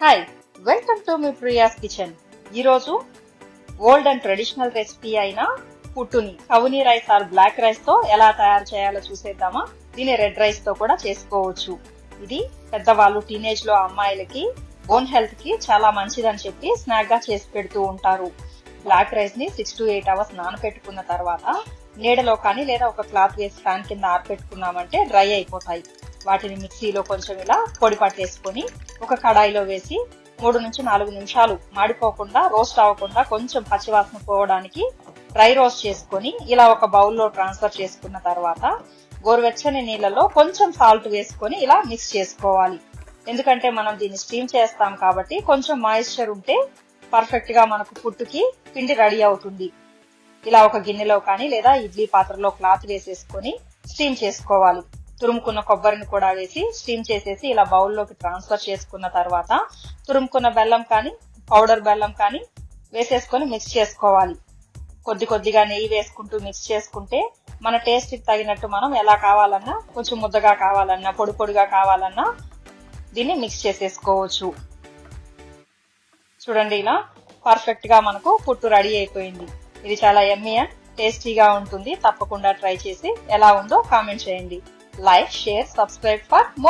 Hi, welcome to me Priya's kitchen. ఈరోజు old and traditional recipe అయిన పుట్టుని కవుని rice or black rice తో ఎలా తయారు చేయాలో చూసేద్దామా. దీని రెడ్ రైస్ తో కూడా చేసుకోవచ్చు. ఇది పెద్దవాళ్ళు టీనేజ్ లో అమ్మాయిలకి బోన్ హెల్త్ కి చాలా మంచిదని చెప్పి స్నాక్ గా చేసి పెడుతూ ఉంటారు. బ్లాక్ రైస్ ని 6 to 8 hours నానబెట్టుకున్న తర్వాత నీడలో కానీ లేదా ఒక క్లాత్ వేసి ఫ్యాన్ కింద ఆరబెట్టుకున్నామంటే డ్రై అయిపోతాయి. వాటిని మిక్సీలో కొంచెం ఇలా పొడి పట్టేసుకొని ఒక కడాయిలో వేసి 3 నుంచి 4 నిమిషాలు మాడిపోకుండా రోస్ట్ అవ్వకుండా కొంచెం పచ్చివాసన పోవడానికి డ్రై రోస్ట్ చేసుకొని ఇలా ఒక బౌల్లో ట్రాన్స్ఫర్ చేసుకున్న తర్వాత గోరువెచ్చని నీళ్ళలో కొంచెం సాల్ట్ వేసుకొని ఇలా మిక్స్ చేసుకోవాలి. ఎందుకంటే మనం దీన్ని స్టీమ్ చేస్తాం కాబట్టి కొంచెం మాయిశ్చర్ ఉంటే పర్ఫెక్ట్ గా మనకు పుట్టుకి పిండి రెడీ అవుతుంది. ఇలా ఒక గిన్నెలో కానీ లేదా ఇడ్లీ పాత్రలో క్లాత్ వేసేసుకొని స్టీమ్ చేసుకోవాలి. తురుముకున్న కొబ్బరిని కూడా వేసి స్టీమ్ చేసేసి ఇలా బౌల్లోకి ట్రాన్స్ఫర్ చేసుకున్న తర్వాత తురుముకున్న బెల్లం కానీ పౌడర్ బెల్లం కానీ వేసేసుకొని మిక్స్ చేసుకోవాలి. కొద్ది కొద్దిగా నెయ్యి వేసుకుంటూ మిక్స్ చేసుకుంటే మన టేస్ట్ కి తగినట్టు మనం ఎలా కావాలన్నా, కొంచెం ముద్దగా కావాలన్నా, పొడి పొడిగా కావాలన్నా దీన్ని మిక్స్ చేసేసుకోవచ్చు. చూడండి, ఇలా పర్ఫెక్ట్ గా మనకు పుట్టు రెడీ అయిపోయింది. ఇది చాలా యమ్మీ అండ్ టేస్టీగా ఉంటుంది. తప్పకుండా ట్రై చేసి ఎలా ఉందో కామెంట్ చేయండి. Like, share, subscribe for more.